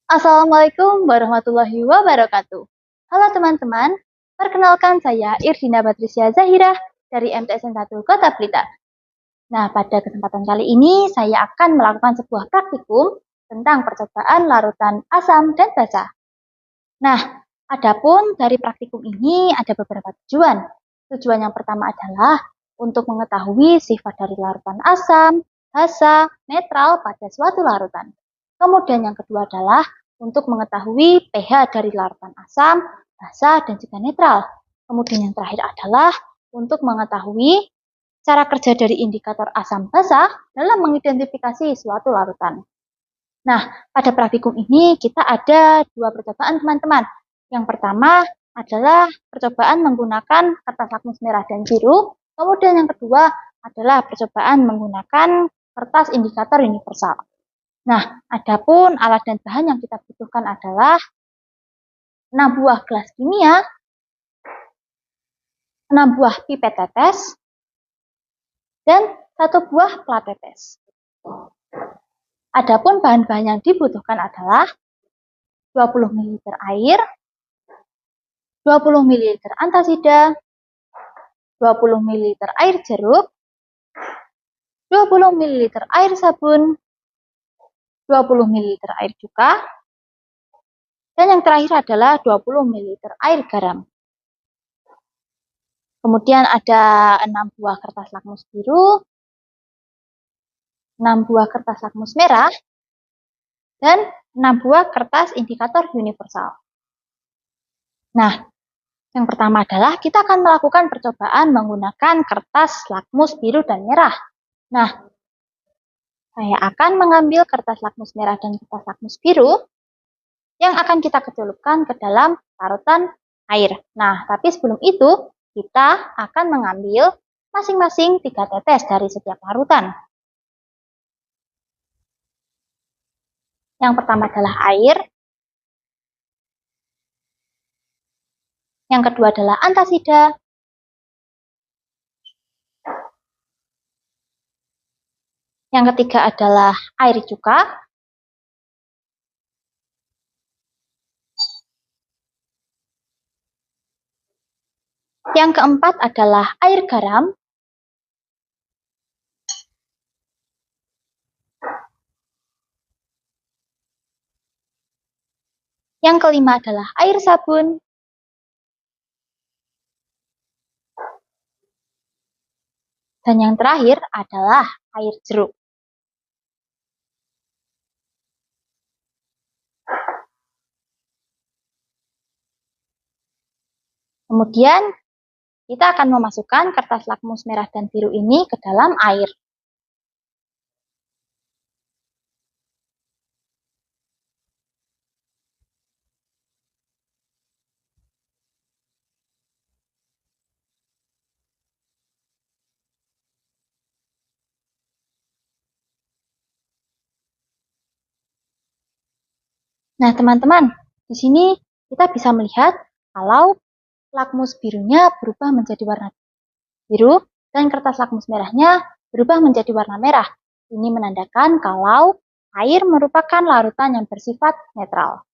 Assalamualaikum warahmatullahi wabarakatuh. Halo teman-teman, perkenalkan saya Irdina Batrisya Zahira dari MTSN 1 Kota Blitar. Nah, pada kesempatan kali ini saya akan melakukan sebuah praktikum tentang percobaan larutan asam dan basa. Nah, adapun dari praktikum ini ada beberapa tujuan. Tujuan yang pertama adalah untuk mengetahui sifat dari larutan asam, basa, netral pada suatu larutan. Kemudian yang kedua adalah untuk mengetahui pH dari larutan asam, basa, dan juga netral. Kemudian yang terakhir adalah untuk mengetahui cara kerja dari indikator asam basa dalam mengidentifikasi suatu larutan. Nah, pada praktikum ini kita ada dua percobaan teman-teman. Yang pertama adalah percobaan menggunakan kertas lakmus merah dan biru. Kemudian yang kedua adalah percobaan menggunakan kertas indikator universal. Nah, adapun alat dan bahan yang kita butuhkan adalah 6 buah gelas kimia, 6 buah pipet tetes, dan 1 buah plat tetes. Adapun bahan-bahan yang dibutuhkan adalah 20 ml air, 20 ml antasida, 20 ml air jeruk, 20 ml air sabun, 20 ml air cuka, dan yang terakhir adalah 20 ml air garam. Kemudian ada 6 buah kertas lakmus biru, 6 buah kertas lakmus merah, dan 6 buah kertas indikator universal. Nah, yang pertama adalah kita akan melakukan percobaan menggunakan kertas lakmus biru dan merah. Nah, saya akan mengambil kertas lakmus merah dan kertas lakmus biru yang akan kita celupkan ke dalam larutan air. Nah, tapi sebelum itu kita akan mengambil masing-masing 3 tetes dari setiap larutan. Yang pertama adalah air. Yang kedua adalah antasida. Yang ketiga adalah air cuka. Yang keempat adalah air garam. Yang kelima adalah air sabun. Dan yang terakhir adalah air jeruk. Kemudian kita akan memasukkan kertas lakmus merah dan biru ini ke dalam air. Nah, teman-teman, di sini kita bisa melihat kalau lakmus birunya berubah menjadi warna biru dan kertas lakmus merahnya berubah menjadi warna merah. Ini menandakan kalau air merupakan larutan yang bersifat netral.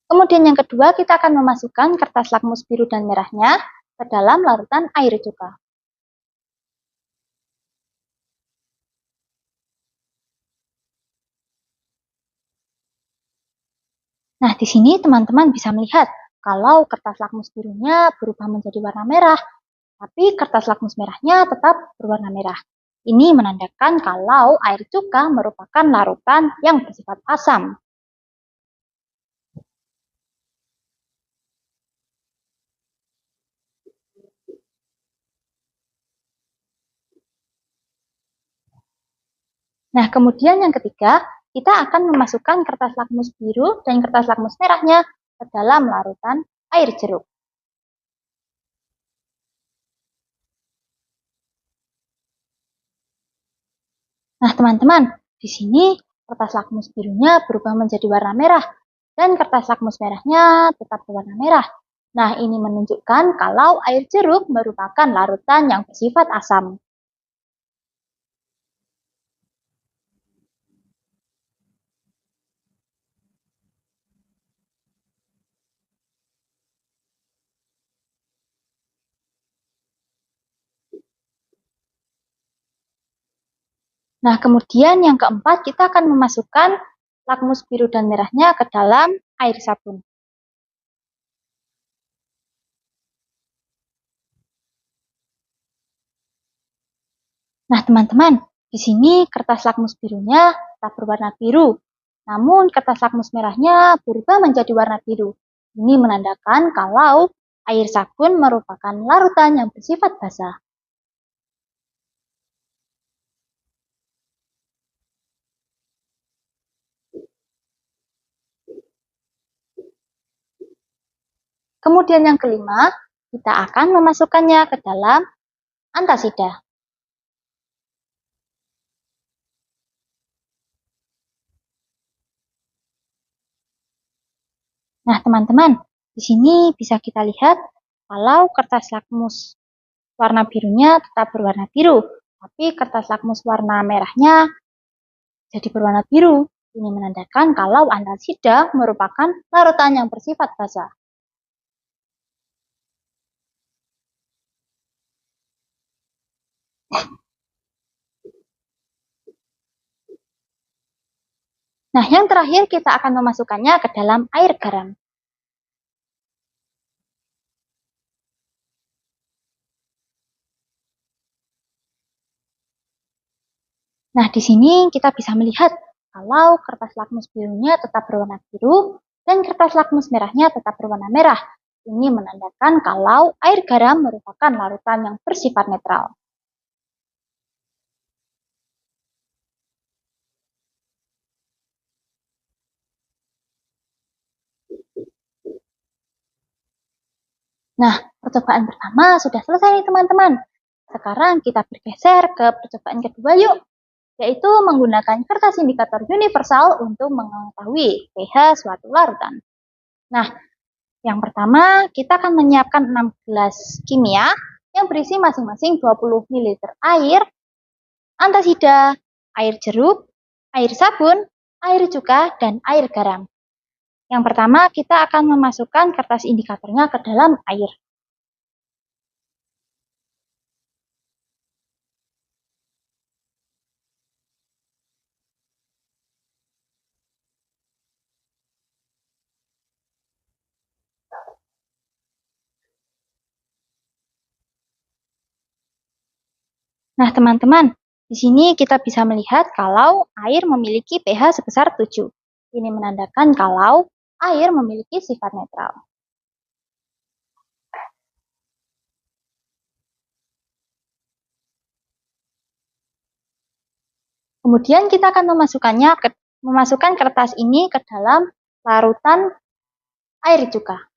Kemudian yang kedua, kita akan memasukkan kertas lakmus biru dan merahnya ke dalam larutan air cuka. Nah, di sini teman-teman bisa melihat kalau kertas lakmus birunya berubah menjadi warna merah, tapi kertas lakmus merahnya tetap berwarna merah. Ini menandakan kalau air cuka merupakan larutan yang bersifat asam. Nah, kemudian yang ketiga, kita akan memasukkan kertas lakmus biru dan kertas lakmus merahnya ke dalam larutan air jeruk. Nah, teman-teman, di sini kertas lakmus birunya berubah menjadi warna merah, dan kertas lakmus merahnya tetap berwarna merah. Nah, ini menunjukkan kalau air jeruk merupakan larutan yang bersifat asam. Nah, kemudian yang keempat, kita akan memasukkan lakmus biru dan merahnya ke dalam air sabun. Nah, teman-teman, di sini kertas lakmus birunya tetap berwarna biru, namun kertas lakmus merahnya berubah menjadi warna biru. Ini menandakan kalau air sabun merupakan larutan yang bersifat basah. Kemudian yang kelima, kita akan memasukkannya ke dalam antasida. Nah, teman-teman, di sini bisa kita lihat kalau kertas lakmus warna birunya tetap berwarna biru, tapi kertas lakmus warna merahnya jadi berwarna biru. Ini menandakan kalau antasida merupakan larutan yang bersifat basah. Nah, yang terakhir kita akan memasukkannya ke dalam air garam. Nah, di sini kita bisa melihat kalau kertas lakmus birunya tetap berwarna biru dan kertas lakmus merahnya tetap berwarna merah. Ini menandakan kalau air garam merupakan larutan yang bersifat netral. Nah, percobaan pertama sudah selesai nih teman-teman. Sekarang kita bergeser ke percobaan kedua yuk, yaitu menggunakan kertas indikator universal untuk mengetahui pH suatu larutan. Nah, yang pertama kita akan menyiapkan 6 gelas kimia yang berisi masing-masing 20 ml air, antasida, air jeruk, air sabun, air cuka, dan air garam. Yang pertama, kita akan memasukkan kertas indikatornya ke dalam air. Nah, teman-teman, di sini kita bisa melihat kalau air memiliki pH sebesar 7. Ini menandakan kalau air memiliki sifat netral. Kemudian kita akan memasukkan kertas ini ke dalam larutan air cuka.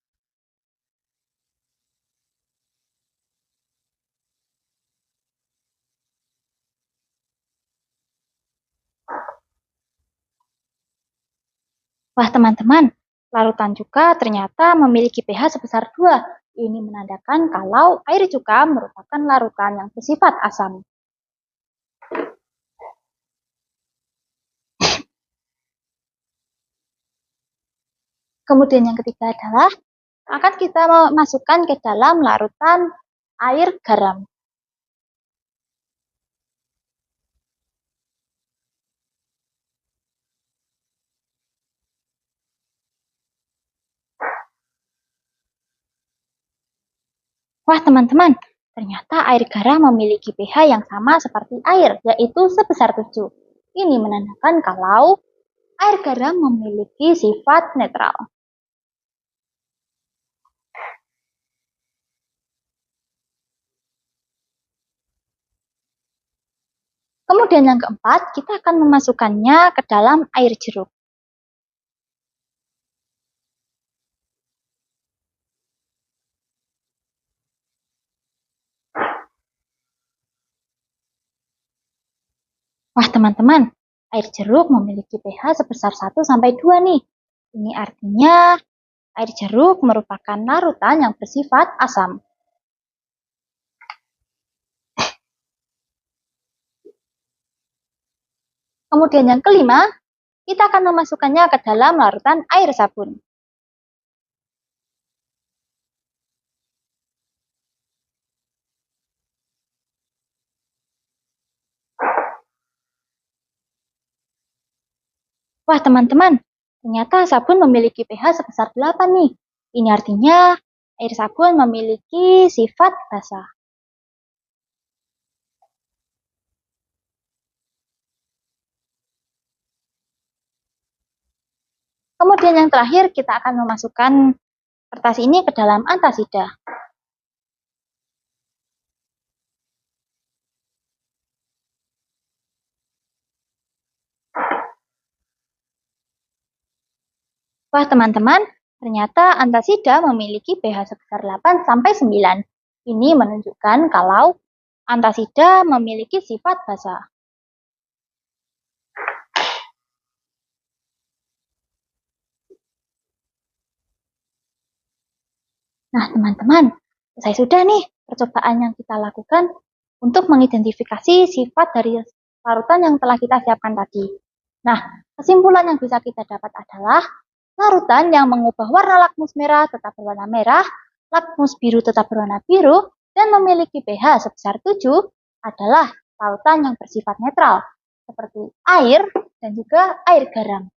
Wah, teman-teman, larutan cuka ternyata memiliki pH sebesar 2. Ini menandakan kalau air cuka merupakan larutan yang bersifat asam. Kemudian yang ketiga adalah akan kita masukkan ke dalam larutan air garam. Wah, teman-teman, ternyata air garam memiliki pH yang sama seperti air, yaitu sebesar 7. Ini menandakan kalau air garam memiliki sifat netral. Kemudian yang keempat, kita akan memasukkannya ke dalam air jeruk. Wah, teman-teman, air jeruk memiliki pH sebesar 1 sampai 2 nih. Ini artinya air jeruk merupakan larutan yang bersifat asam. Kemudian yang kelima, kita akan memasukkannya ke dalam larutan air sabun. Wah teman-teman, ternyata sabun memiliki pH sebesar 8 nih. Ini artinya air sabun memiliki sifat basa. Kemudian yang terakhir kita akan memasukkan kertas ini ke dalam antasida. Wah teman-teman, ternyata antasida memiliki pH sebesar 8-9. Ini menunjukkan kalau antasida memiliki sifat basa. Nah teman-teman, selesai sudah nih percobaan yang kita lakukan untuk mengidentifikasi sifat dari larutan yang telah kita siapkan tadi. Nah, kesimpulan yang bisa kita dapat adalah larutan yang mengubah warna lakmus merah tetap berwarna merah, lakmus biru tetap berwarna biru, dan memiliki pH sebesar 7 adalah larutan yang bersifat netral, seperti air dan juga air garam.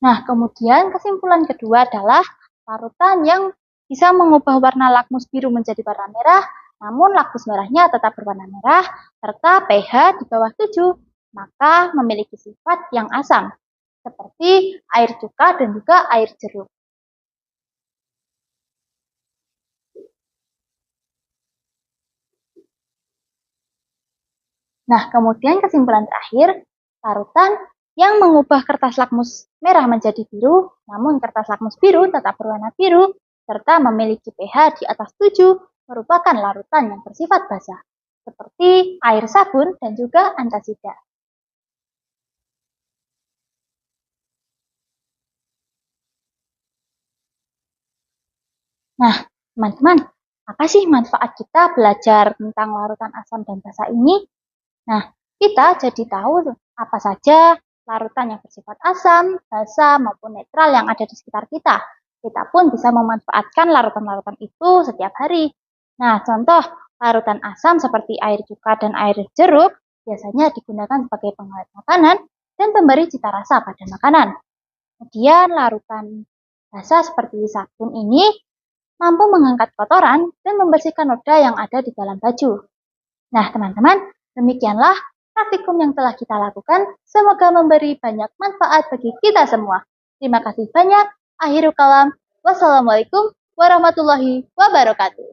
Nah, kemudian kesimpulan kedua adalah larutan yang bisa mengubah warna lakmus biru menjadi warna merah, namun lakmus merahnya tetap berwarna merah, serta pH di bawah 7, maka memiliki sifat yang asam, seperti air cuka dan juga air jeruk. Nah, kemudian kesimpulan terakhir, larutan yang mengubah kertas lakmus merah menjadi biru, namun kertas lakmus biru tetap berwarna biru, serta memiliki pH di atas 7, merupakan larutan yang bersifat basa, seperti air sabun dan juga antasida. Nah, teman-teman, apa sih manfaat kita belajar tentang larutan asam dan basa ini? Nah, kita jadi tahu apa saja larutan yang bersifat asam, basa, maupun netral yang ada di sekitar kita. Kita pun bisa memanfaatkan larutan-larutan itu setiap hari. Nah, contoh larutan asam seperti air cuka dan air jeruk biasanya digunakan sebagai pengawet makanan dan pemberi cita rasa pada makanan. Kemudian larutan basa seperti sabun ini mampu mengangkat kotoran dan membersihkan noda yang ada di dalam baju. Nah, teman-teman, demikianlah praktikum yang telah kita lakukan. Semoga memberi banyak manfaat bagi kita semua. Terima kasih banyak. Akhirul kalam. Wassalamualaikum warahmatullahi wabarakatuh.